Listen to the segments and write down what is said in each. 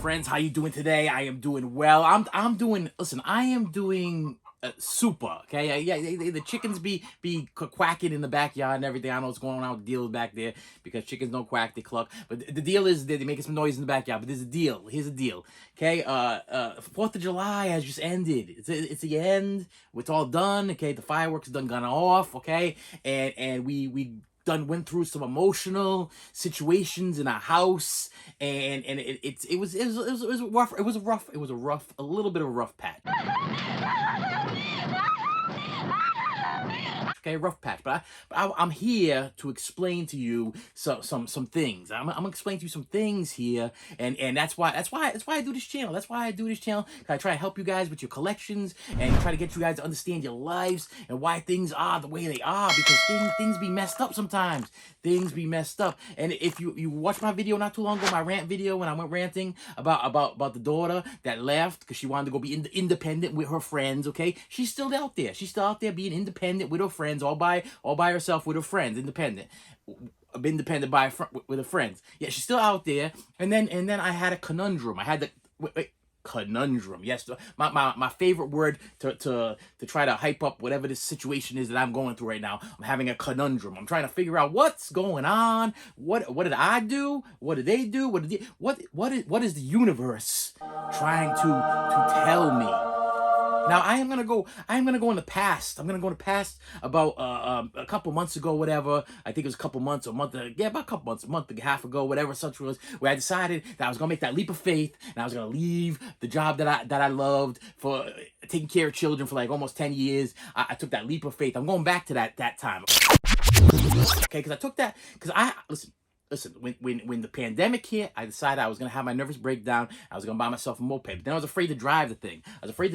friends, how you doing today? I am doing well. I'm doing. Listen, I am doing super. Okay, yeah. The chickens be quacking in the backyard and everything. I don't know what's going on with the deal back there because chickens don't quack, they cluck. But the deal is that they making some noise in the backyard. But there's a deal. Here's the deal. Okay, 4th of July has just ended. It's the end. It's all done. Okay, the fireworks done gone off. Okay, and we done went through some emotional situations in our house, and it was rough. A little bit of a rough patch. Okay, rough patch. But I'm here to explain to you some things. I'm gonna explain to you some things here, and that's why I do this channel. That's why I do this channel. I try to help you guys with your collections and try to get you guys to understand your lives and why things are the way they are, because things be messed up sometimes. Things be messed up. And if you watched my video not too long ago, my rant video when I went ranting about the daughter that left because she wanted to go be independent with her friends. Okay, she's still out there. She's still out there being independent with her friends, all by herself with her friends, independent with her friends. Yeah, she's still out there. And then I had a conundrum. I had the conundrum. Yes, my favorite word to try to hype up whatever this situation is that I'm going through right now. I'm having a conundrum. I'm trying to figure out what's going on. What did I do? What did they do? What is the universe trying to tell me? Now I am gonna go in the past. I'm gonna go in the past about a couple months ago, whatever. I think it was a couple months, about a couple months, a month and a half ago, whatever such was, where I decided that I was gonna make that leap of faith and I was gonna leave the job that I loved for taking care of children for like almost 10 years. I took that leap of faith. I'm going back to that time. Okay, because I took that because Listen, when the pandemic hit, I decided I was going to have my nervous breakdown. I was going to buy myself a moped. But then I was afraid to drive the thing. I was afraid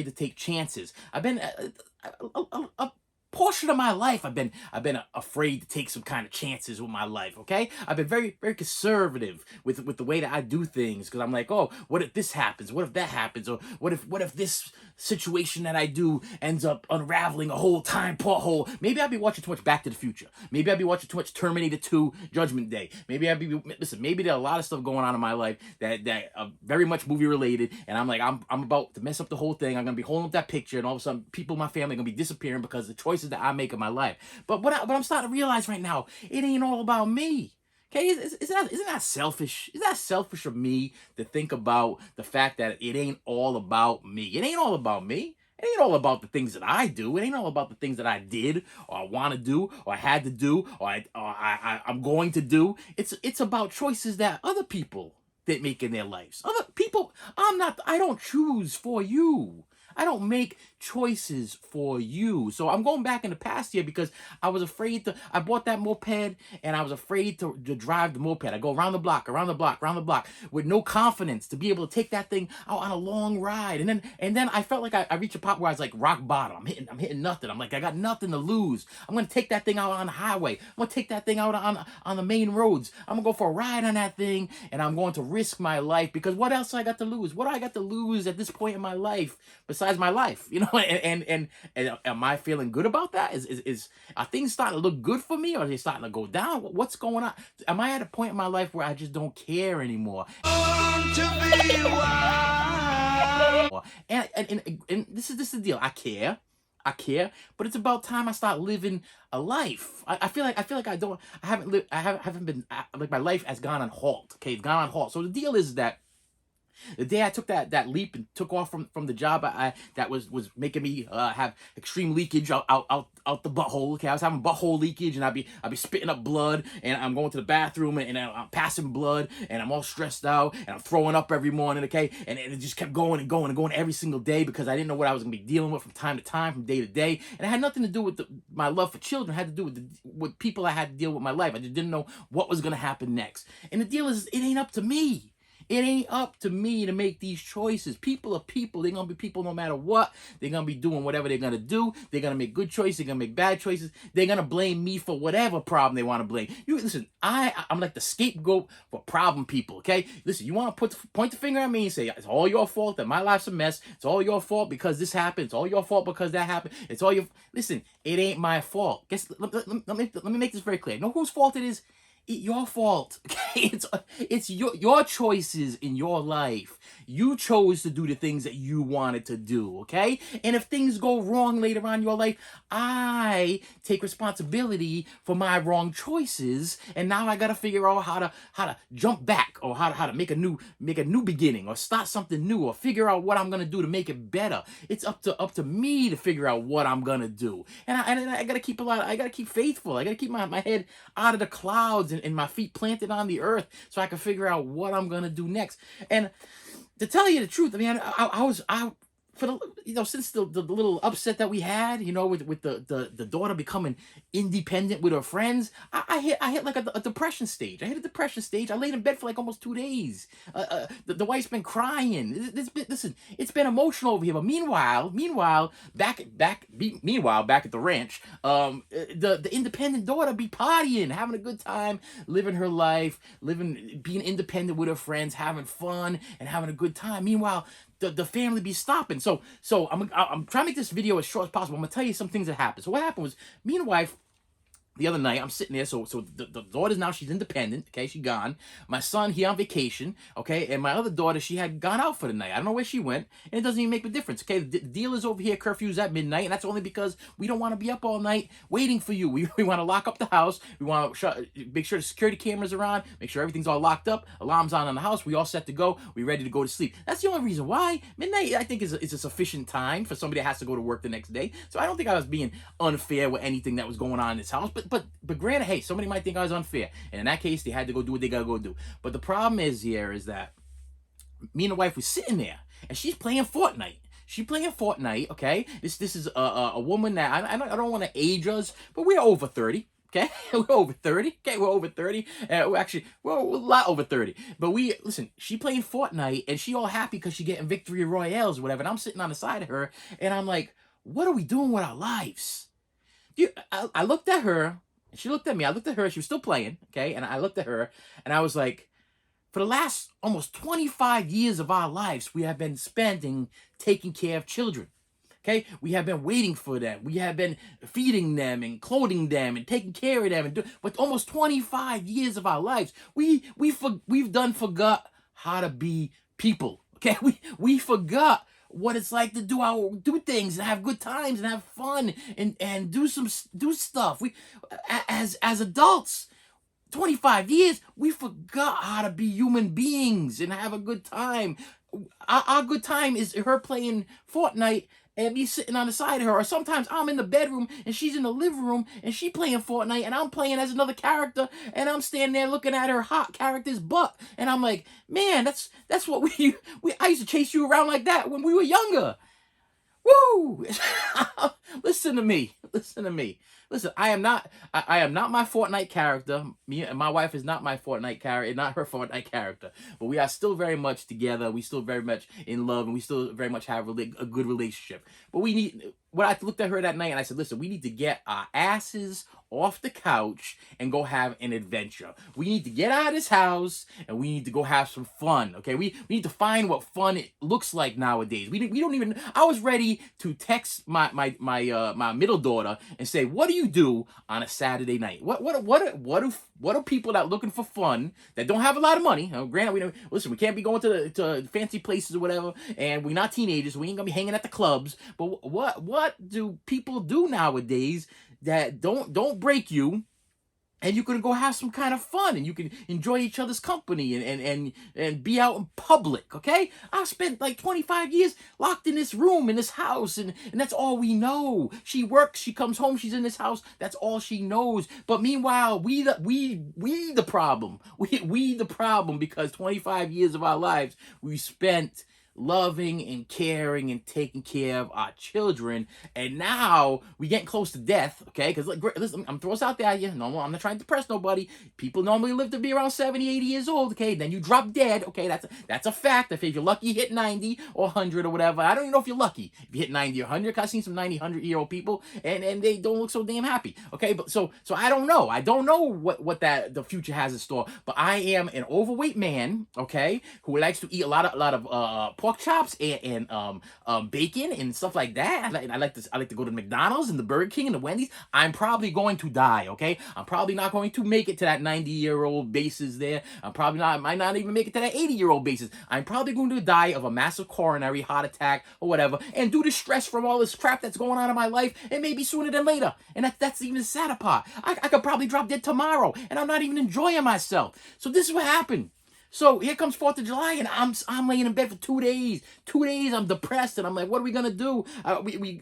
to take chances. I've been a portion of my life, I've been afraid to take some kind of chances with my life. Okay, I've been very conservative with the way that I do things, because I'm like, oh, what if this happens? What if that happens? Or what if this situation that I do ends up unraveling a whole time pothole? Maybe I'll be watching too much Back to the Future. Maybe I'll be watching too much Terminator 2 Judgment Day. Maybe maybe there are a lot of stuff going on in my life that are very much movie related, and I'm like, I'm about to mess up the whole thing. I'm gonna be holding up that picture, and all of a sudden people in my family are gonna be disappearing because of the choices that I make in my life. But what I'm starting to realize right now, it ain't all about me. Okay, isn't that selfish? Is that selfish of me to think about the fact that it ain't all about me? It ain't all about me. It ain't all about the things that I do. It ain't all about the things that I did, or I want to do, or I had to do, or I'm going to do. It's about choices that other people that make in their lives. Other people, I don't choose for you. I don't make choices for you. So I'm going back in the past here because I was afraid I bought that moped and I was afraid to drive the moped. I go around the block with no confidence to be able to take that thing out on a long ride. And then I felt like I reached a part where I was like rock bottom. I'm hitting nothing. I'm like, I got nothing to lose. I'm going to take that thing out on the highway. I'm going to take that thing out on the main roads. I'm going to go for a ride on that thing, and I'm going to risk my life, because what else I got to lose? What do I got to lose at this point in my life besides my life? You know, and am I feeling good about that? Are things starting to look good for me, or are they starting to go down? What's going on? Am I at a point in my life where I just don't care anymore? And this is the deal. I care, but it's about time I start living a life. I feel like I haven't been, like, my life has gone on halt. Okay, it's gone on halt. So the deal is that the day I took that leap and took off from the job that was making me have extreme leakage out the butthole. Okay, I was having butthole leakage, and I'd be spitting up blood, and I'm going to the bathroom, and I'm passing blood, and I'm all stressed out, and I'm throwing up every morning. Okay, and it just kept going and going and going every single day, because I didn't know what I was gonna be dealing with from time to time, from day to day, and it had nothing to do with my love for children. It had to do with people I had to deal with in my life. I just didn't know what was gonna happen next. And the deal is, it ain't up to me. It ain't up to me to make these choices. People are people. They're going to be people no matter what. They're going to be doing whatever they're going to do. They're going to make good choices. They're going to make bad choices. They're going to blame me for whatever problem they want to blame. Listen, I'm like the scapegoat for problem people, okay? Listen, you want to point the finger at me and say, it's all your fault that my life's a mess. It's all your fault because this happened. It's all your fault because that happened. It's all your... Listen, it ain't my fault. Let me make this very clear. You know whose fault it is? your fault. Okay, it's your choices in your life. You chose to do the things that you wanted to do, okay? And if things go wrong later on in your life, I take responsibility for my wrong choices, and now I gotta figure out how to jump back, or how to make a new beginning, or start something new, or figure out what I'm gonna do to make it better. It's up to me to figure out what I'm gonna do, and I gotta keep I gotta keep faithful. I gotta keep my head out of the clouds, and my feet planted on the earth, so I can figure out what I'm gonna do next. And to tell you the truth, I mean, I for the since the little upset that we had, with the daughter becoming independent with her friends, I hit like a depression stage. I hit a depression stage. I laid in bed for like almost 2 days. The wife's been crying. Listen, it's been emotional over here. But meanwhile, back at the ranch, the independent daughter be partying, having a good time, living her life, being independent with her friends, having fun and having a good time. Meanwhile, the family be stopping. So I'm trying to make this video as short as possible. I'm gonna tell you some things that happened. So what happened was, me and wife, the other night, I'm sitting there. So the daughter's now, she's independent. Okay, she gone. My son, he on vacation. Okay, and my other daughter, she had gone out for the night. I don't know where she went, and it doesn't even make a difference. Okay, the deal is over here. Curfew's at midnight, and that's only because we don't want to be up all night waiting for you. We want to lock up the house. We want to make sure the security cameras are on. Make sure everything's all locked up. Alarms on the house. We all set to go. We ready to go to sleep. That's the only reason why. Midnight, I think, is a sufficient time for somebody that has to go to work the next day. So I don't think I was being unfair with anything that was going on in this house. But granted, hey, somebody might think I was unfair, and in that case, they had to go do what they gotta go do. But the problem is that me and the wife was sitting there, and she's playing Fortnite. She playing Fortnite, okay? This is a woman that I don't want to age us, but we're over 30. Okay, we're over 30. Okay, we're over 30. We're a lot over 30. But listen, she playing Fortnite, and she all happy because she getting victory royales or whatever. And I'm sitting on the side of her, and I'm like, what are we doing with our lives? I looked at her, and she looked at me. I looked at her. She was still playing, okay? And I looked at her, and I was like, for the last almost 25 years of our lives, we have been spending taking care of children. Okay, we have been waiting for them. We have been feeding them and clothing them and taking care of them. But almost 25 years of our lives, we've done forgot how to be people. Okay, we forgot what it's like to do things and have good times and have fun and do stuff. As adults, 25 years, we forgot how to be human beings and have a good time. Our good time is her playing Fortnite and me sitting on the side of her. Or sometimes I'm in the bedroom and she's in the living room and she playing Fortnite and I'm playing as another character and I'm standing there looking at her hot character's butt. And I'm like, man, that's what I used to chase you around like that when we were younger. Woo! Listen to me. Listen, I am not my Fortnite character. Me and my wife is not my Fortnite character, not her Fortnite character. But we are still very much together. We still very much in love, and we still very much have a good relationship. But I looked at her that night and I said, listen, we need to get our asses off the couch and go have an adventure. We need to get out of this house and we need to go have some fun. Okay, we need to find what fun it looks like nowadays. We don't even. I was ready to text my middle daughter and say, what do you do on a Saturday night? What are people that are looking for fun that don't have a lot of money? Now, granted, we can't be going to fancy places or whatever, and we're not teenagers. So we ain't gonna be hanging at the clubs. But what do people do nowadays that don't break you, and you can go have some kind of fun, and you can enjoy each other's company and be out in public, okay? I spent like 25 years locked in this room, in this house, and that's all we know. She works, she comes home, she's in this house, that's all she knows. But meanwhile, we the problem. We the problem, because 25 years of our lives we spent loving and caring and taking care of our children, and now we getting close to death, okay? Because listen, I'm throwing this out there. No, I'm not trying to depress nobody. People normally live to be around 70, 80 years old, okay? Then you drop dead, okay? That's a fact. If you're lucky, you hit 90 or 100 or whatever. I don't even know if you're lucky if you hit 90 or 100, because I've seen some 90, 100-year-old people, and they don't look so damn happy, okay? But so I don't know. I don't know what the future has in store, but I am an overweight man, okay, who likes to eat a lot of pork chops and bacon and stuff like that. I like to go to McDonald's and the Burger King and the Wendy's. I'm probably going to die. Okay, I'm probably not going to make it to that 90-year-old basis there. I'm probably not. I might not even make it to that 80-year-old basis. I'm probably going to die of a massive coronary heart attack or whatever, and due to stress from all this crap that's going on in my life, it may be sooner than later. And that's even the sadder part. I could probably drop dead tomorrow, and I'm not even enjoying myself. So this is what happened. So here comes 4th of July, and I'm laying in bed for 2 days. 2 days, I'm depressed, and I'm like, what are we gonna do?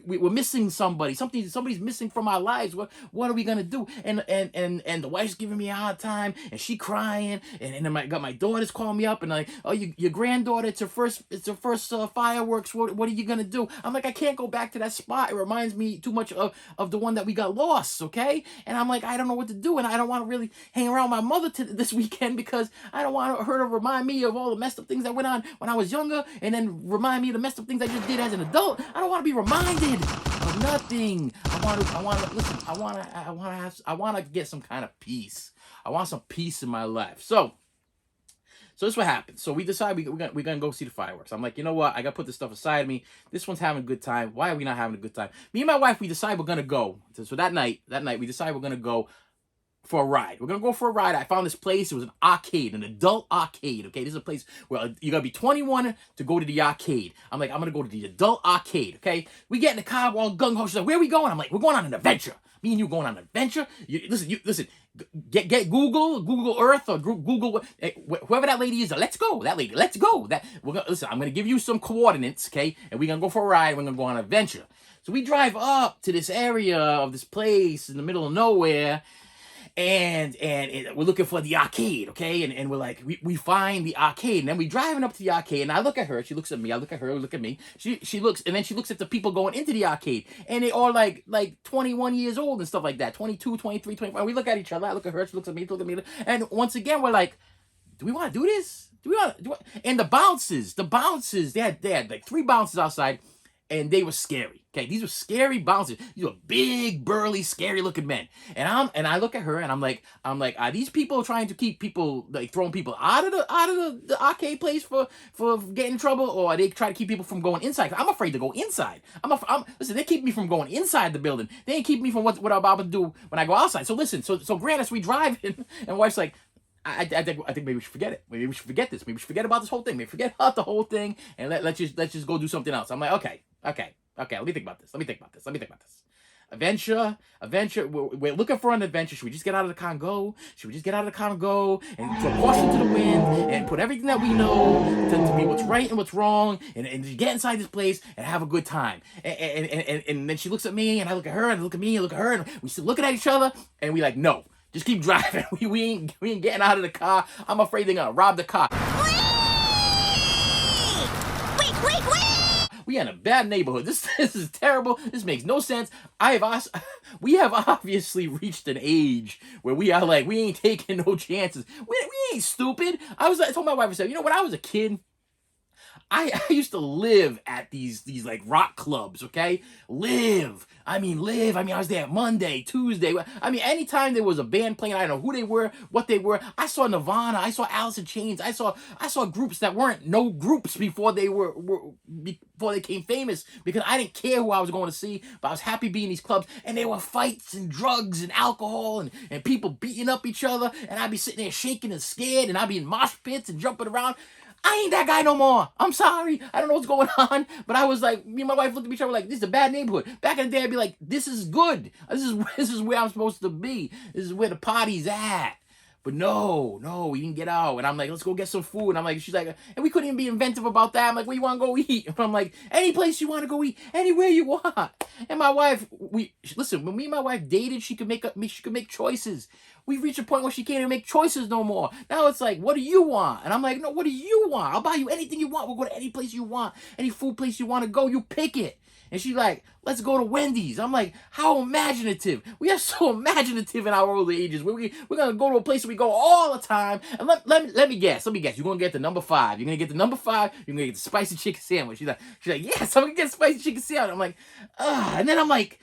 We're missing somebody. Somebody's missing from our lives. What are we gonna do? And the wife's giving me a hard time, and she crying, and then my daughters calling me up, and like, oh, your granddaughter, it's her first fireworks. What are you gonna do? I'm like, I can't go back to that spot. It reminds me too much of the one that we got lost. Okay, and I'm like, I don't know what to do, and I don't want to really hang around my mother this weekend because I don't want her to remind me of all the messed up things that went on when I was younger, and then remind me of the messed up things I just did as an adult. I don't want to be reminded of nothing. I want to get some kind of peace. I want some peace in my life. So this is what happened. So we decide we're gonna go see the fireworks. I'm like, you know what? I gotta put this stuff aside of me. This one's having a good time. Why are we not having a good time? Me and my wife, we decide we're gonna go. So that night, we decide we're gonna go for a ride. We're gonna go for a ride. I found this place. It was an arcade, an adult arcade. Okay, this is a place where you gotta be 21 to go to the arcade. I'm like, I'm gonna go to the adult arcade. Okay, we get in the car, we're all gung ho. She's like, where are we going? I'm like, we're going on an adventure. Me and you going on an adventure. Listen. Get Google Earth or Google whoever that lady is. Let's go, that lady. Let's go. Listen. I'm gonna give you some coordinates, okay? And we're gonna go for a ride. We're gonna go on an adventure. So we drive up to this area of this place in the middle of nowhere. And we're looking for the arcade, okay? And we're like, we find the arcade, and then we're driving up to the arcade, and I look at her, she looks at me, I look at her, look at me. She looks, and then she looks at the people going into the arcade, and they all like 21 years old and stuff like that, 22, 23, 25. We look at each other, I look at her, she looks at me, and once again, we're like, do we want to do this? And the bounces, they had like 3 bounces outside, and they were scary. Okay, these were scary bouncers. These were big, burly, scary-looking men. And I look at her, and I'm like, are these people trying to keep people, like throwing people out of the arcade place for getting in trouble, or are they trying to keep people from going inside? I'm afraid to go inside. Listen, they keep me from going inside the building. They ain't keep me from what I'm about to do when I go outside. So listen, so granted, we drive in, and wife's like, I think maybe we should forget it. Maybe we should forget this. Maybe we should forget about this whole thing. Maybe forget about the whole thing, and let's just go do something else. I'm like, okay. Let me think about this. Adventure. We're looking for an adventure. Should we just get out of the car and go? And throw caution to the wind and put everything that we know to be what's right and what's wrong, and just get inside this place and have a good time. And then she looks at me, and I look at her, and I look at me, and look at her, and we still looking at each other, and we like, no. Just keep driving. We ain't getting out of the car. I'm afraid they're gonna rob the car. Wait! We in a bad neighborhood. This is terrible. This makes no sense. We have obviously reached an age where we are like, we ain't taking no chances. We ain't stupid. I told my wife, I said, you know, when I was a kid, I used to live at these like rock clubs, okay? Live. I was there Monday, Tuesday. Anytime there was a band playing, I don't know who they were, what they were. I saw Nirvana. I saw Alice in Chains. I saw groups that weren't no groups before they before they became famous, because I didn't care who I was going to see, but I was happy being in these clubs, and there were fights and drugs and alcohol and people beating up each other, and I'd be sitting there shaking and scared, and I'd be in mosh pits and jumping around. I ain't that guy no more. I'm sorry. I don't know what's going on. But I was like, me and my wife looked at each other like, this is a bad neighborhood. Back in the day, I'd be like, this is good. This is where I'm supposed to be. This is where the party's at. But no, we didn't get out. And I'm like, let's go get some food. And I'm like, she's like, and we couldn't even be inventive about that. I'm like, where you want to go eat? And I'm like, any place you want to go eat, anywhere you want. And my wife, listen, when me and my wife dated, she could make choices. We've reached a point where she can't even make choices no more. Now it's like, what do you want? And I'm like, no, what do you want? I'll buy you anything you want. We'll go to any place you want, any food place you want to go. You pick it. And she's like, let's go to Wendy's. I'm like, how imaginative. We are so imaginative in our older ages. We're going to go to a place where we go all the time. And let me guess. You're going to get the number 5. You're going to get the number 5. You're going to get the spicy chicken sandwich. She's like, yes, I'm going to get a spicy chicken sandwich. I'm like, and then I'm like,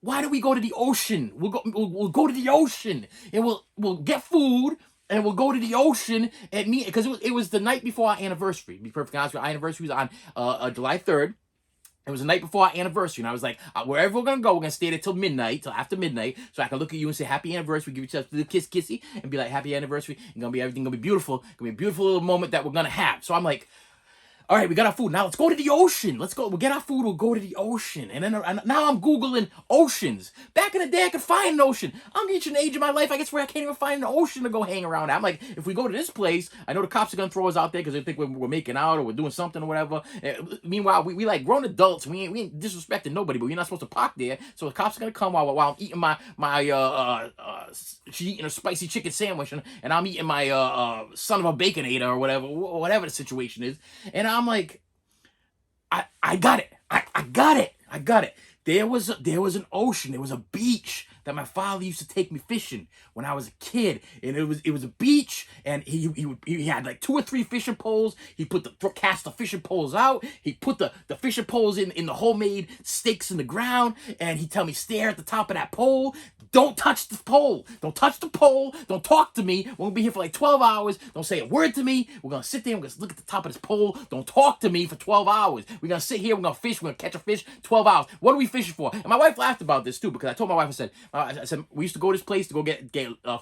why do we go to the ocean? We'll go to the ocean, and we'll get food, and we'll go to the ocean and meet, because it was the night before our anniversary. To be perfectly honest with you, our anniversary was on July 3rd. It was the night before our anniversary, and I was like, wherever we're gonna go, we're gonna stay there till midnight, till after midnight, so I can look at you and say happy anniversary, give each other the kissy, and be like happy anniversary. And everything gonna be beautiful. Gonna be a beautiful little moment that we're gonna have. So I'm like, all right, we got our food. Now let's go to the ocean. Let's go. We'll get our food. We'll go to the ocean. And then now I'm Googling oceans. Back in the day, I could find an ocean. I'm reaching an age in my life, I guess, where I can't even find an ocean to go hang around at. I'm like, if we go to this place, I know the cops are going to throw us out there because they think we're making out or we're doing something or whatever. Meanwhile, we like grown adults. We ain't disrespecting nobody, but we're not supposed to park there. So the cops are going to come while I'm eating she's eating a spicy chicken sandwich, and I'm eating my son of a baconator or whatever the situation is. And I'm like, I got it. I got it. There was an ocean. There was a beach that my father used to take me fishing when I was a kid, and it was a beach, and he had like 2 or 3 fishing poles. He cast the fishing poles out. He put the fishing poles in the homemade stakes in the ground, and he tell me, stare at the top of that pole. Don't touch the pole. Don't touch the pole. Don't talk to me. We're gonna be here for like 12 hours. Don't say a word to me. We're gonna sit there. We're gonna look at the top of this pole. Don't talk to me for 12 hours. We're gonna sit here. We're gonna fish. We're gonna catch a fish. 12 hours. What are we fishing for? And my wife laughed about this too, because I told my wife, I said we used to go to this place to go get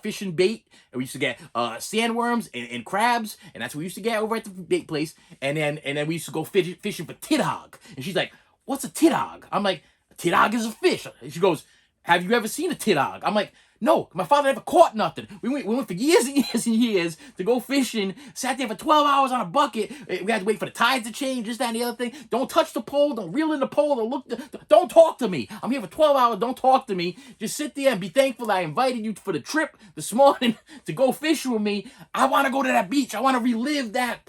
fishing bait, and we used to get sandworms and crabs, and that's what we used to get over at the bait place. And then we used to go fishing for tidhog. And she's like, "What's a tidhog?" I'm like, "A tidhog is a fish." And she goes, "Have you ever seen a tidhog?" I'm like, "No, my father never caught nothing." We went for years and years and years to go fishing, sat there for 12 hours on a bucket. We had to wait for the tides to change, this, that, and the other thing. Don't touch the pole. Don't reel in the pole. Don't talk to me. I'm here for 12 hours. Don't talk to me. Just sit there and be thankful that I invited you for the trip this morning to go fishing with me. I want to go to that beach. I want to relive that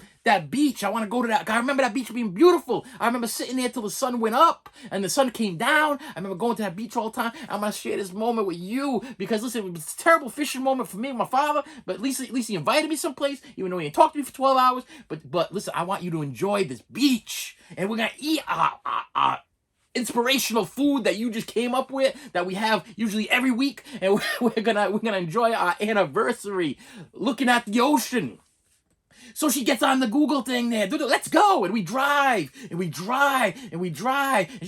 beach. I want to go to that. I remember that beach being beautiful. I remember sitting there till the sun went up and the sun came down. I remember going to that beach all the time. I'm going to share this moment with you because, listen, it was a terrible fishing moment for me and my father, but at least he invited me someplace, even though he didn't talk to me for 12 hours. But listen, I want you to enjoy this beach, and we're going to eat our inspirational food that you just came up with, that we have usually every week, and we're gonna enjoy our anniversary looking at the ocean. So she gets on the Google thing there. Let's go. And we drive. And she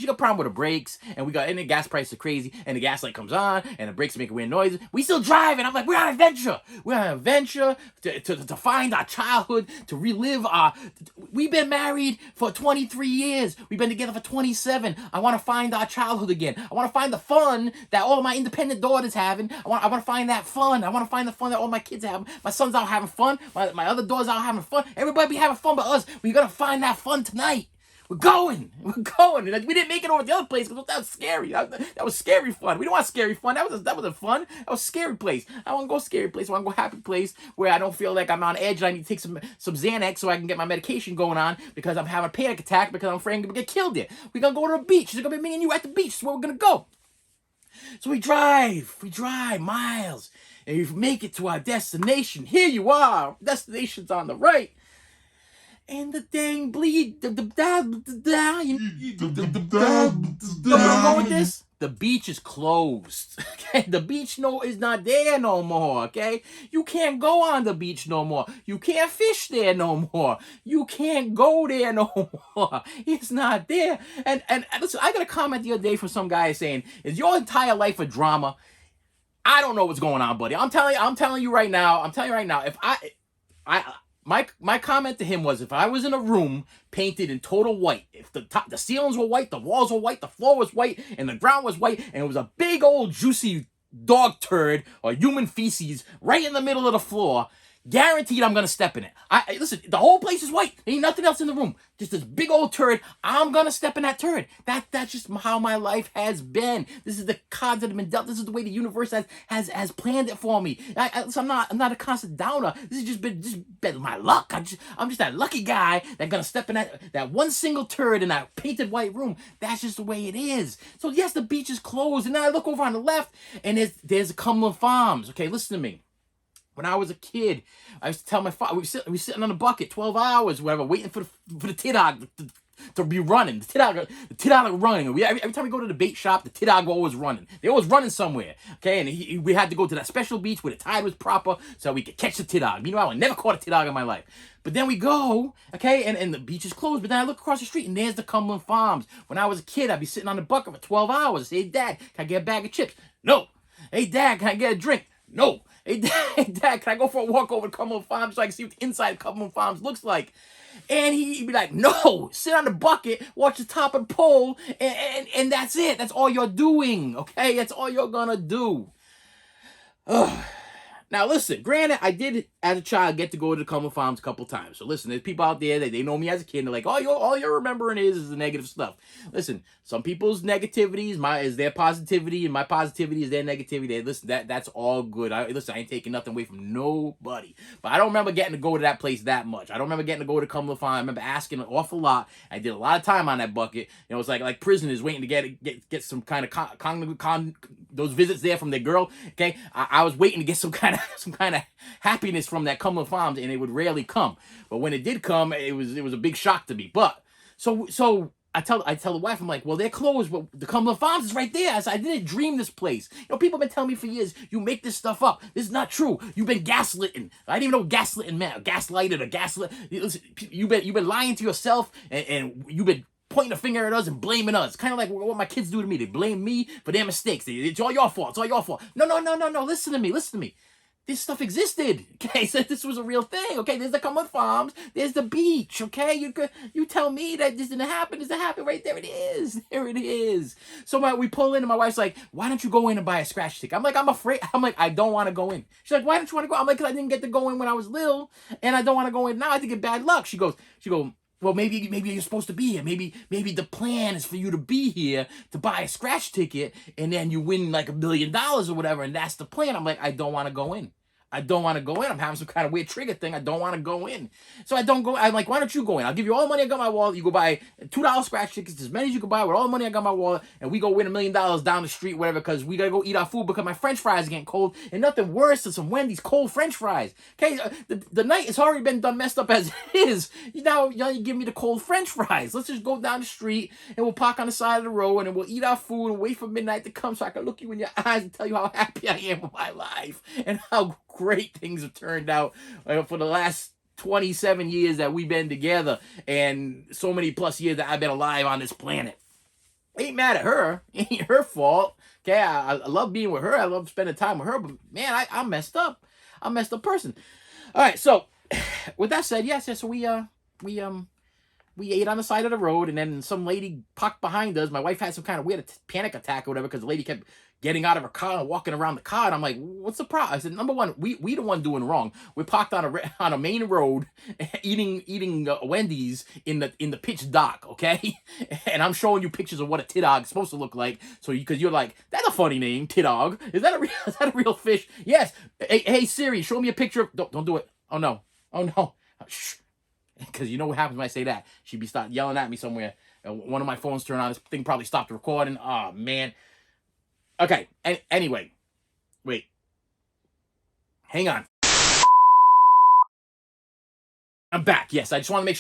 got a problem with the brakes. And the gas prices are crazy. And the gas light comes on. And the brakes make weird noises. We still drive. And I'm like, we're on an adventure. We're on an adventure to find our childhood, to relive we've been married for 23 years. We've been together for 27. I want to find our childhood again. I want to find the fun that all of my independent daughters having. I want to find that fun. I want to find the fun that all my kids have. My son's out having fun. My other daughters out having fun. Everybody be having fun but us. We gotta find that fun tonight. We're going. And we didn't make it over to the other place because that was scary. That was scary fun. We don't want scary fun. That wasn't fun. That was a scary place. I want to go scary place. I want to go happy place where I don't feel like I'm on edge and I need to take some Xanax so I can get my medication going on because I'm having a panic attack because I'm afraid I'm gonna get killed there. We're gonna go to the beach. It's gonna be me and you at the beach. That's where we're gonna go. So we drive miles. And we make it to our destination. Here you are. Destination's on the right. And the dang bleed. You know where I'm going with this? The beach is closed. Okay? The beach is not there no more. Okay? You can't go on the beach no more. You can't fish there no more. You can't go there no more. It's not there. And listen, I got a comment the other day from some guy saying, "Is your entire life a drama?" I don't know what's going on, buddy. I'm telling you right now. If my comment to him was, if I was in a room painted in total white, if the ceilings were white, the walls were white, the floor was white, and the ground was white, and it was a big old juicy dog turd or human feces right in the middle of the floor, guaranteed I'm gonna step in it. Listen, the whole place is white. There ain't nothing else in the room. Just this big old turd. I'm gonna step in that turd. That's just how my life has been. This is the cards that have been dealt. This is the way the universe has planned it for me. I'm not a constant downer. This has just been my luck. I'm just that lucky guy that's gonna step in that one single turd in that painted white room. That's just the way it is. So yes, the beach is closed, and then I look over on the left, and there's Cumberland Farms. Okay, listen to me. When I was a kid, I used to tell my father, we were sitting on a bucket 12 hours, whatever, waiting for the tidhog to be running. The Tidog are running. Every time we go to the bait shop, the Tidog were always running. They're always running somewhere. Okay, and we had to go to that special beach where the tide was proper so we could catch the Tidog. Meanwhile, I never caught a Tidog in my life. But then we go, okay, and the beach is closed. But then I look across the street and there's the Cumberland Farms. When I was a kid, I'd be sitting on the bucket for 12 hours. I say, hey, Dad, can I get a bag of chips? No. Hey, Dad, can I get a drink? No. Hey, Dad, can I go for a walk over to Cumberland Farms so I can see what the inside of Cumberland Farms looks like? And he'd be like, no, sit on the bucket, watch the top of the pole, and that's it. That's all you're doing, okay? That's all you're gonna do. Ugh. Now, listen, granted, I did, as a child, get to go to the Cumberland Farms a couple times. So, listen, there's people out there that they know me as a kid. And they're like, oh, all you're remembering is the negative stuff. Listen, some people's negativity is their positivity, and my positivity is their negativity. Listen, that's all good. I ain't taking nothing away from nobody. But I don't remember getting to go to that place that much. I don't remember getting to go to Cumberland Farms. I remember asking an awful lot. I did a lot of time on that bucket. You know, it's like prisoners waiting to get some kind of those visits there from their girl. Okay, I was waiting to get some kind of happiness from that Cumberland Farms, and it would rarely come. But when it did come, it was a big shock to me. But so I tell the wife, I'm like, well, they're closed, but the Cumberland Farms is right there. I didn't dream this place. You know, people have been telling me for years, you make this stuff up. This is not true. You've been gaslighting. I didn't even know what gaslighting meant. Gaslighted or gaslit. You've been lying to yourself, and you've been pointing a finger at us and blaming us. Kind of like what my kids do to me. They blame me for their mistakes. It's all your fault. It's all your fault. No. Listen to me. This stuff existed. Okay, so this was a real thing. Okay, there's the Cumberland Farms. There's the beach. Okay, you tell me that this didn't happen. This didn't happen. Right there it is. There it is. So we pull in, and my wife's like, "Why don't you go in and buy a scratch ticket?" I'm like, "I'm afraid." I'm like, "I don't want to go in." She's like, "Why don't you want to go?" I'm like, "Because I didn't get to go in when I was little, and I don't want to go in now. I think it's bad luck." She goes. Well, maybe you're supposed to be here. Maybe the plan is for you to be here to buy a scratch ticket, and then you win like $1 million or whatever, and that's the plan. I'm like, I don't want to go in. I'm having some kind of weird trigger thing. I don't want to go in. So I don't go. I'm like, why don't you go in? I'll give you all the money I got in my wallet. You go buy $2 scratch tickets, as many as you can buy with all the money I got in my wallet, and we go win $1 million down the street, whatever, because we got to go eat our food because my French fries are getting cold, and nothing worse than some Wendy's cold French fries. Okay, the night has already been done messed up as it is. Now you give me the cold French fries. Let's just go down the street, and we'll park on the side of the road, and then we'll eat our food and wait for midnight to come so I can look you in your eyes and tell you how happy I am with my life and how great things have turned out for the last 27 years that we've been together and so many plus years that I've been alive on this planet. Ain't mad at her. It ain't her fault. Okay, I love being with her. I love spending time with her. But man, I'm messed up. I'm a messed up person. All right, so with that said, yes. So we ate on the side of the road, and then some lady parked behind us. My wife had some kind of weird panic attack or whatever because the lady kept getting out of her car and walking around the car. And I'm like, what's the problem? I said, number one, we the one doing wrong. We're parked on a main road, eating Wendy's in the pitch dark, okay? And I'm showing you pictures of what a Tidog is supposed to look like. So because you're like, that's a funny name, Tidog. Is that a real fish? Yes. Hey Siri, show me a picture. Don't do it. Oh no. Shh. Because you know what happens when I say that. She'd be start yelling at me somewhere. One of my phones turned on. This thing probably stopped recording. Oh, man. Okay. Anyway. Wait. Hang on. I'm back. Yes, I just want to make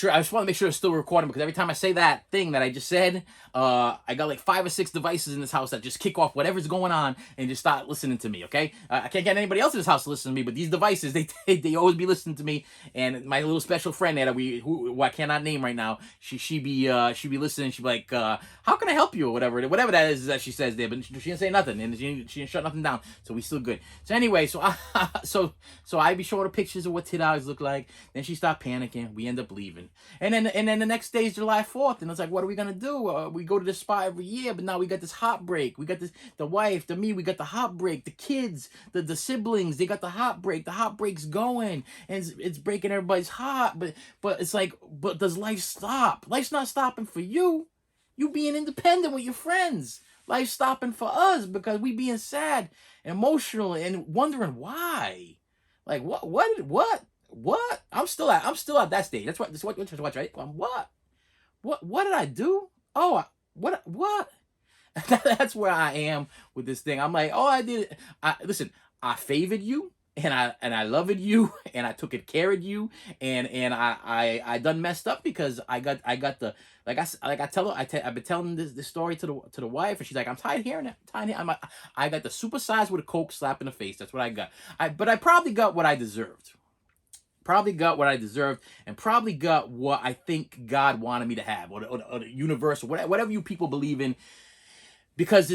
sure it's still recording because every time I say that thing that I just said, I got like 5 or 6 devices in this house that just kick off whatever's going on and just start listening to me. Okay, I can't get anybody else in this house to listen to me, but these devices they always be listening to me. And my little special friend there who I cannot name right now, she be listening. She be like, how can I help you or whatever that is that she says there, but she didn't say nothing and she didn't shut nothing down, so we still good. So anyway, so I be showing her pictures of what Tidogs look like. Then she stopped panicking. We end up leaving, and then the next day is July 4th, and it's like, what are we gonna do? We go to this spot every year, but now we got this heartbreak. We got the wife, me. We got the heartbreak. The kids, the siblings, they got the heartbreak. The heartbreak's going, and it's breaking everybody's heart. But it's like, but does life stop? Life's not stopping for you. You being independent with your friends. Life's stopping for us because we being sad and emotional and wondering why. Like what? I'm still at that stage. That's what, right? What did I do? Oh, what? That's where I am with this thing. I'm like, oh, listen, I favored you. and I loved you, and I took good care of you, and I done messed up because I got the, like I tell her, I've been telling this story to the wife, and she's like, I'm tired of hearing it. I'm tired of hearing, I got the supersized with a Coke slap in the face. That's what I got. But I probably got what I deserved. Probably got what I deserved, and probably got what I think God wanted me to have, or the universe, or whatever you people believe in, because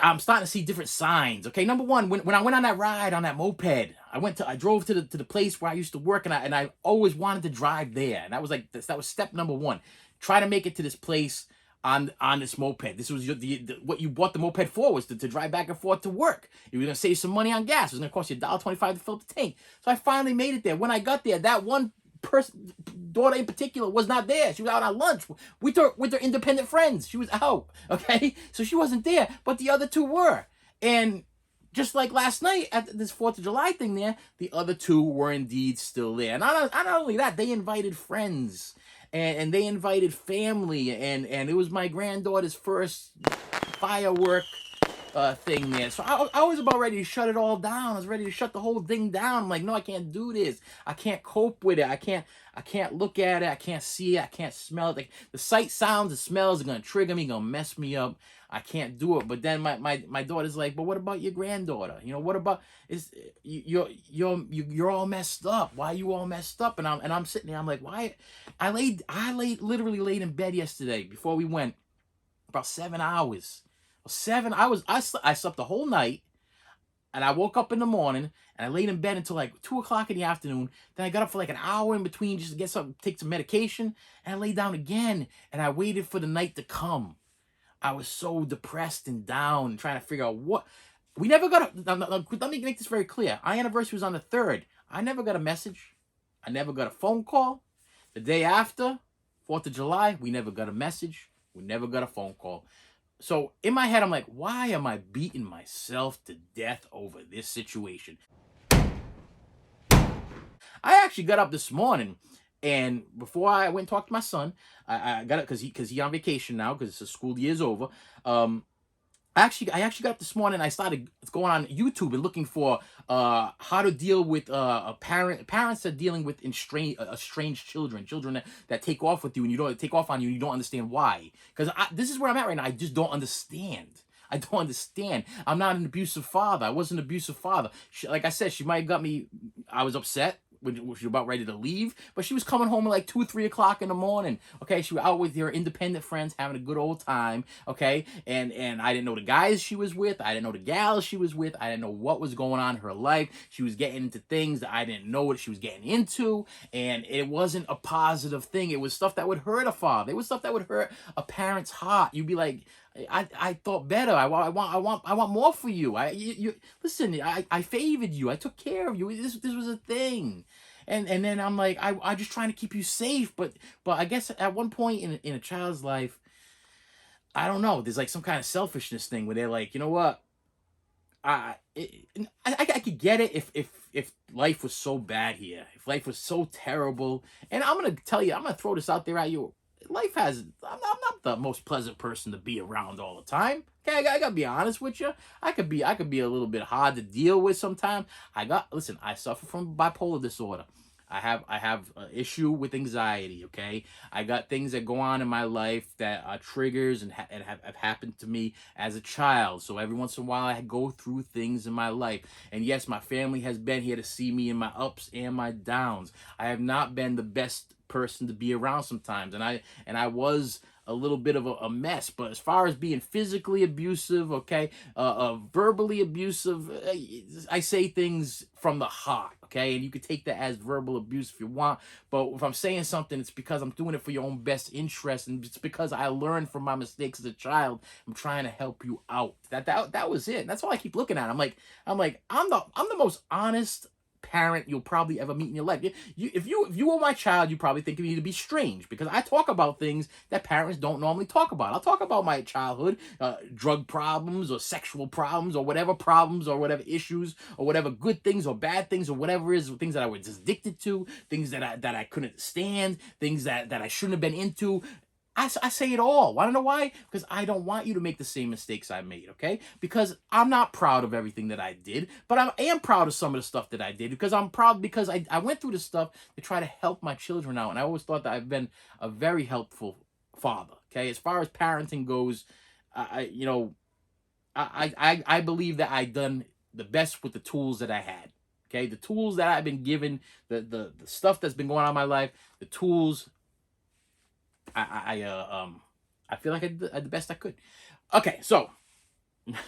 I'm starting to see different signs. Okay, number one, when I went on that ride on that moped, I drove to the place where I used to work, and I always wanted to drive there, and that was like that was step number one. Try to make it to this place on this moped. This was what you bought the moped for, was to drive back and forth to work. You were gonna save some money on gas. It was gonna cost you $1.25 to fill up the tank. So I finally made it there. When I got there, that one person, daughter in particular, was not there. She was out on lunch with her independent friends. She was out. Okay, so she wasn't there, but the other two were. And just like last night at this 4th of July thing there, the other two were indeed still there. And not only that, they invited friends, and they invited family, and it was my granddaughter's first firework thing there. So I was about ready to shut it all down. I was ready to shut the whole thing down. I'm like, no, I can't do this. I can't cope with it. I can't look at it. I can't see it. I can't smell it. Like, the sight, sounds, and smells are gonna trigger me, gonna mess me up. I can't do it. But then my daughter's like, but what about your granddaughter? What about, you're all messed up. Why are you all messed up? And I'm sitting there. I'm like, why? Literally laid in bed yesterday before we went about 7 hours. I slept the whole night, and I woke up in the morning, and I laid in bed until like 2 o'clock in the afternoon. Then I got up for like an hour in between just to get something, take some medication, and I laid down again, and I waited for the night to come. I was so depressed and down, and trying to figure out what. We never got let me make this very clear. Our anniversary was on the 3rd. I never got a message. I never got a phone call. The day after, 4th of July, we never got a message. We never got a phone call. So in my head, I'm like, why am I beating myself to death over this situation? I actually got up this morning, and before I went and talked to my son, I got up because he on vacation now, because the school year's over. I actually got up this morning. I started going on YouTube and looking for how to deal with parents that are dealing with estranged children that take off with you, and you don't take off on you, and you don't understand why. Because this is where I'm at right now. I just don't understand. I don't understand. I'm not an abusive father. I wasn't an abusive father. Like I said, she might have got me. I was upset when she was about ready to leave, but she was coming home at like 2 or 3 o'clock in the morning. Okay, she was out with her independent friends having a good old time. Okay, and I didn't know the guys she was with. I didn't know the gals she was with. I didn't know what was going on in her life. She was getting into things that I didn't know what she was getting into, and it wasn't a positive thing. It was stuff that would hurt a father. It was stuff that would hurt a parent's heart. You'd be like, I thought better. I want more for you. You listen. I favored you. I took care of you. This was a thing, and then I'm like, I just trying to keep you safe. But I guess at one point in a child's life, I don't know. There's like some kind of selfishness thing where they're like, you know what? I could get it if life was so bad here, if life was so terrible. And I'm gonna tell you, I'm gonna throw this out there at you. I'm not the most pleasant person to be around all the time. Okay, I gotta be honest with you. I could be a little bit hard to deal with sometimes. Listen, I suffer from bipolar disorder. I have an issue with anxiety. Okay, I got things that go on in my life that are triggers and have happened to me as a child. So every once in a while, I go through things in my life. And yes, my family has been here to see me in my ups and my downs. I have not been the best person to be around sometimes, and I was a little bit of a mess. But as far as being physically abusive, okay, verbally abusive, I say things from the heart, okay, and you can take that as verbal abuse if you want. But if I'm saying something, it's because I'm doing it for your own best interest, and it's because I learned from my mistakes as a child. I'm trying to help you out. That was it. That's all I keep looking at. I'm like I'm the most honest parent you'll probably ever meet in your life. If you were my child, you probably think of me to be strange, because I talk about things that parents don't normally talk about. I'll talk about my childhood, drug problems or sexual problems or whatever issues or whatever good things or bad things or whatever it is, things that I was addicted to, things that I couldn't stand, things that I shouldn't have been into. I say it all. Want to know why? Because I don't want you to make the same mistakes I made, okay? Because I'm not proud of everything that I did, but I am proud of some of the stuff that I did because I'm proud because I went through this stuff to try to help my children out. And I always thought that I've been a very helpful father, okay? As far as parenting goes, you know, I believe that I done the best with the tools that I had. Okay, the tools that I've been given, the stuff that's been going on in my life, the tools I feel like I did the best I could. Okay, so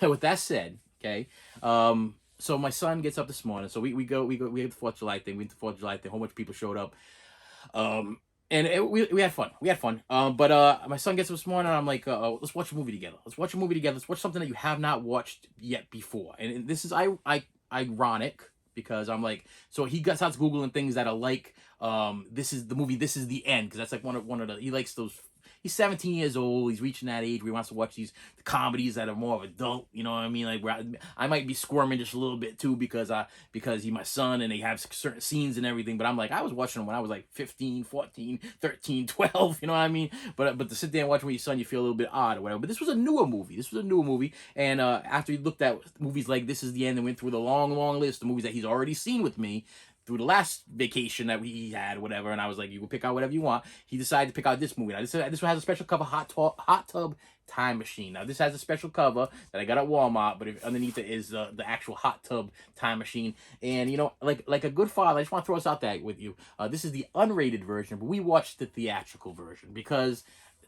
with that said, okay, so my son gets up this morning. So we had the 4th of July thing. We did the 4th of July thing. A whole bunch of people showed up. And we had fun. We had fun. But my son gets up this morning. And I'm like, let's watch a movie together. Let's watch a movie together. Let's watch something that you have not watched yet before. And this is ironic because I'm like, so he starts googling things that are like, this is the movie. This is the end, because that's like one of the, he likes those. He's 17 years old. He's reaching that age where he wants to watch these comedies that are more of adult. You know what I mean? Like where I might be squirming just a little bit too because he's my son and they have certain scenes and everything. But I'm like, I was watching them when I was like 15, 14, 13, 12. You know what I mean? But to sit there and watch with your son, you feel a little bit odd or whatever. But this was a newer movie. And after he looked at movies like This Is the End and went through the long, long list of movies that he's already seen with me through the last vacation that we had, whatever, and I was like, you can pick out whatever you want. He decided to pick out this movie. Now, this one has a special cover, Hot Tub Time Machine. Now, this has a special cover that I got at Walmart, but underneath it is the actual Hot Tub Time Machine. And, you know, like a good father, I just want to throw this out there with you. This is the unrated version, but we watched the theatrical version because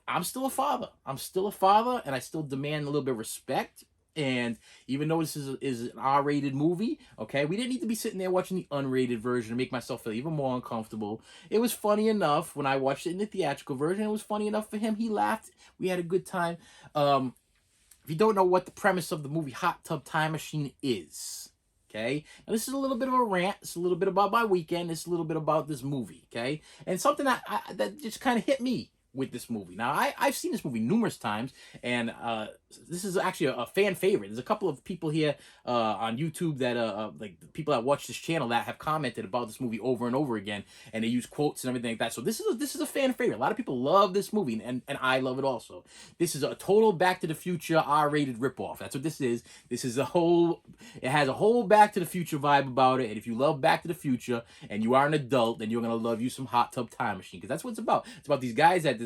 I'm still a father. And I still demand a little bit of respect. And even though this is an R-rated movie, okay, we didn't need to be sitting there watching the unrated version to make myself feel even more uncomfortable. It was funny enough when I watched it in the theatrical version. It was funny enough for him. He laughed. We had a good time. If you don't know what the premise of the movie Hot Tub Time Machine is, okay, now this is a little bit of a rant. It's a little bit about my weekend. It's a little bit about this movie, okay, and something that just kind of hit me with this movie. Now, I've seen this movie numerous times, and this is actually a fan favorite. There's a couple of people here on YouTube that like the people that watch this channel that have commented about this movie over and over again, and they use quotes and everything like that. So this is a fan favorite. A lot of people love this movie, and I love it also. This is a total Back to the Future R-rated ripoff. That's what this is. It has a whole Back to the Future vibe about it, and if you love Back to the Future and you are an adult, then you're gonna love you some Hot Tub Time Machine, because that's what it's about. It's about these guys that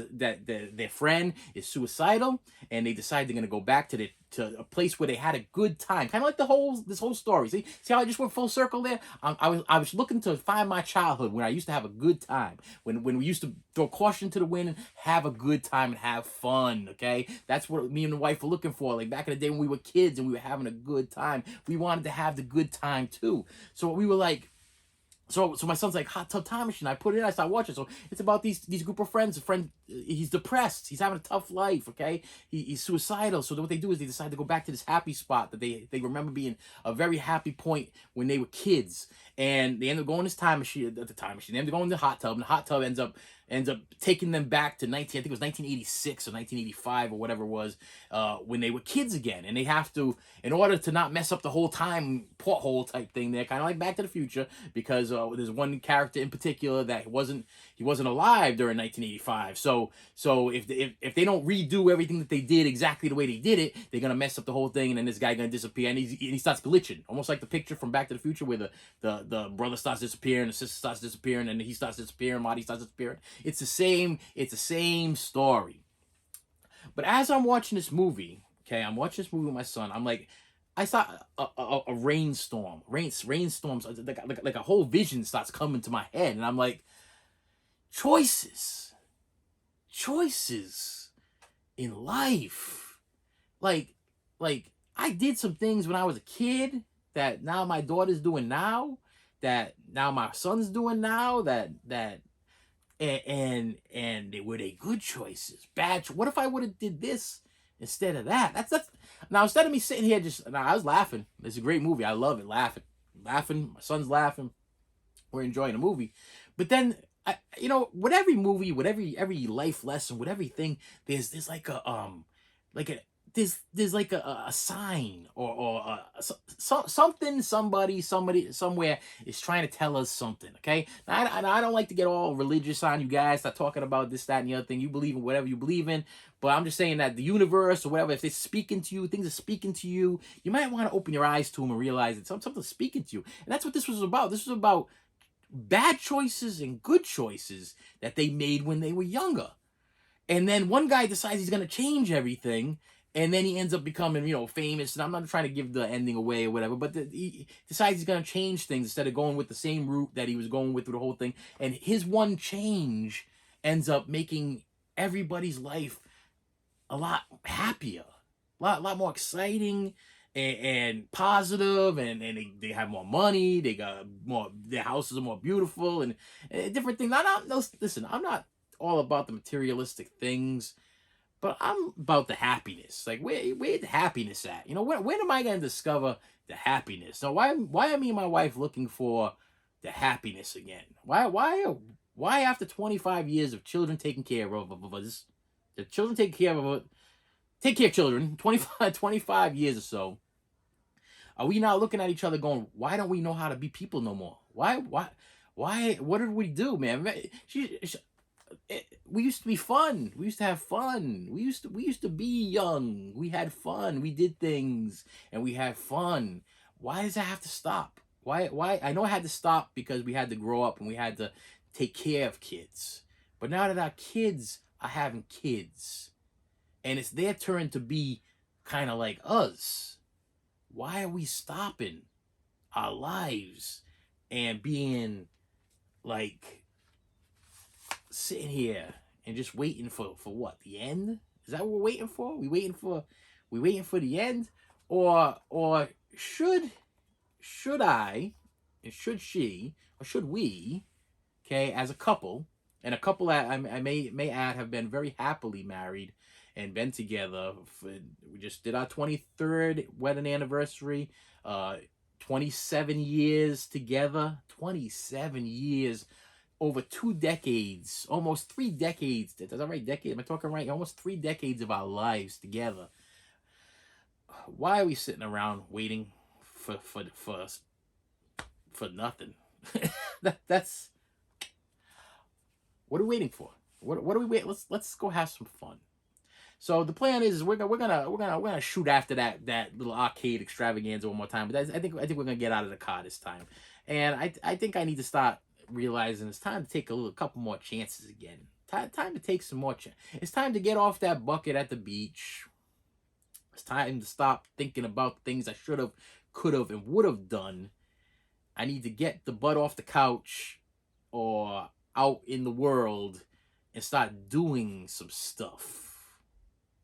their friend is suicidal, and they decide they're gonna go back to a place where they had a good time, kind of like this whole story. See how I just went full circle there? I was looking to find my childhood when I used to have a good time, when we used to throw caution to the wind and have a good time and have fun. Okay, that's what me and the wife were looking for. Like back in the day when we were kids and we were having a good time, we wanted to have the good time too. So we were like. So my son's like, Hot Tub Time Machine. I put it in, I started watching. So it's about these group of friends. He's depressed. He's having a tough life, okay? He's suicidal. So what they do is they decide to go back to this happy spot that they remember being a very happy point when they were kids. And they end up going to this time machine, They end up going to the hot tub, and the hot tub ends up taking them back to I think it was 1986 or 1985 or whatever it was, when they were kids again. And they have to, in order to not mess up the whole time porthole type thing, they're kind of like Back to the Future, because there's one character in particular that he wasn't alive during 1985. So if they don't redo everything that they did exactly the way they did it, they're gonna mess up the whole thing, and then this guy gonna disappear, and he starts glitching, almost like the picture from Back to the Future where the brother starts disappearing, the sister starts disappearing, and he starts disappearing, Marty starts disappearing. It's the same story. But as I'm watching this movie, okay, I'm watching this movie with my son. I'm like, I saw a rainstorm, rainstorms, like a whole vision starts coming to my head, and I'm like, choices in life, like I did some things when I was a kid that now my daughter's doing now, that now my son's doing now, and were they good choices, bad? What if I would have did this instead of that? That's now, instead of me sitting here I was laughing. It's a great movie. I love it. Laughing. My son's laughing. We're enjoying the movie. But then, with every movie, with every life lesson, with everything, there's like there's like a sign or something, somebody somewhere is trying to tell us something. Okay, now, I don't like to get all religious on you guys, start talking about this, that, and the other thing. You believe in whatever you believe in, but I'm just saying that the universe or whatever, if it's speaking to you, things are speaking to you, you might want to open your eyes to them and realize that something's speaking to you. And that's what this was about. This was about bad choices and good choices that they made when they were younger. And then one guy decides he's going to change everything, and then he ends up becoming, famous. And I'm not trying to give the ending away or whatever, but he decides he's going to change things instead of going with the same route that he was going with through the whole thing. And his one change ends up making everybody's life a lot happier, a lot more exciting and positive, and they have more money, they got more, their houses are more beautiful, and different things. Listen, I'm not all about the materialistic things, but I'm about the happiness. Like, where the happiness at? When am I gonna discover the happiness? So why are me and my wife looking for the happiness again? Why after 25 years of children taking care of us, the children take care of children, 25 years or so, are we now looking at each other going, why don't we know how to be people no more? Why, what did we do, man? We used to be fun. We used to have fun. We used to be young. We had fun. We did things and we had fun. Why does that have to stop? Why? I know it had to stop because we had to grow up and we had to take care of kids. But now that our kids are having kids and it's their turn to be kind of like us, why are we stopping our lives and being like sitting here and just waiting for what? The end? Is that what we're waiting for? We waiting for the end? Or should I, and should she, or should we, okay, as a couple, and a couple that I may add have been very happily married and been together. We just did our 23rd wedding anniversary. 27 years together. 27 years, over 2 decades, almost 3 decades. Is that right? Decade? Am I talking right? Almost 3 decades of our lives together. Why are we sitting around waiting for nothing? That's what are we waiting for? What are we waiting? Let's go have some fun. So the plan is we're gonna shoot after that little arcade extravaganza one more time. But I think we're gonna get out of the car this time, and I think I need to start realizing it's time to take a couple more chances again. Time to take some more chances. It's time to get off that bucket at the beach. It's time to stop thinking about things I should have, could have, and would have done. I need to get the butt off the couch or out in the world and start doing some stuff.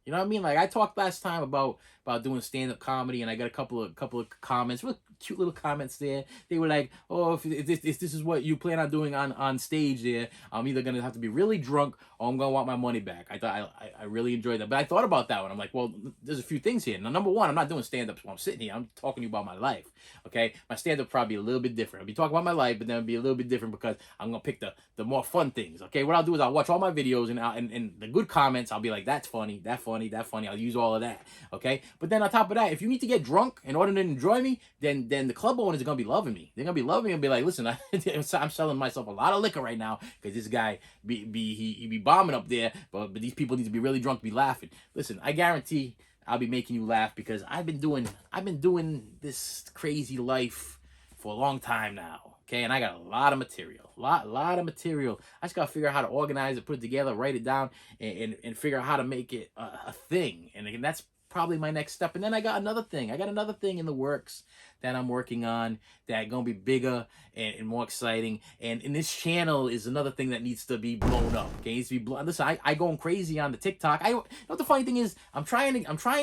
You know what I mean? Like, I talked last time about doing stand-up comedy, and I got a couple of comments, real cute little comments there. They were like, "Oh, if this is what you plan on doing on stage there, I'm either gonna have to be really drunk or I'm gonna want my money back." I thought I really enjoyed that, but I thought about that one. I'm like, well, there's a few things here. Now, number one, I'm not doing stand-ups while I'm sitting here. I'm talking to you about my life. Okay, my stand-up probably a little bit different. I'll be talking about my life, but then it'll be a little bit different because I'm gonna pick the more fun things. Okay, what I'll do is I'll watch all my videos and the good comments. I'll be like, that's funny, that funny, that funny. I'll use all of that. Okay, but then on top of that, if you need to get drunk in order to enjoy me, then the club owners are gonna be loving me. They're gonna be loving me and be like, listen, I'm selling myself a lot of liquor right now because this guy he be bombing up there, but these people need to be really drunk to be laughing. Listen, I guarantee I'll be making you laugh because I've been doing this crazy life for a long time now. Okay, and I got a lot of material, lot of material. I just gotta figure out how to organize it, put it together, write it down, and figure out how to make it a thing. And that's probably my next step. And then I got another thing. I got another thing in the works that I'm working on that gonna be bigger and more exciting. And this channel is another thing that needs to be blown up. Okay, it needs to be blown. Listen, I going crazy on the TikTok. You know what the funny thing is? I'm trying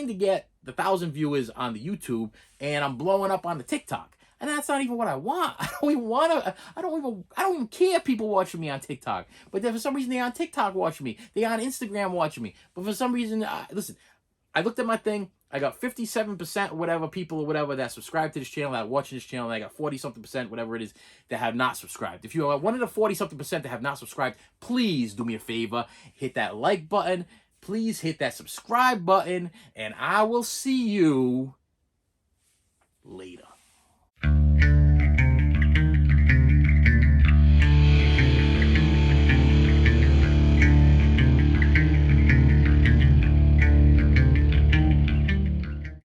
to get the 1,000 viewers on the YouTube, and I'm blowing up on the TikTok. And that's not even what I want. I don't even care if people watching me on TikTok. But then for some reason they're on TikTok watching me. They're on Instagram watching me. But for some reason, listen, I looked at my thing. I got 57% or whatever people or whatever that subscribe to this channel, that are watching this channel, and I got 40-something%, whatever it is, that have not subscribed. If you are one of the 40-something% that have not subscribed, please do me a favor. Hit that like button. please hit that subscribe button, and I will see you later.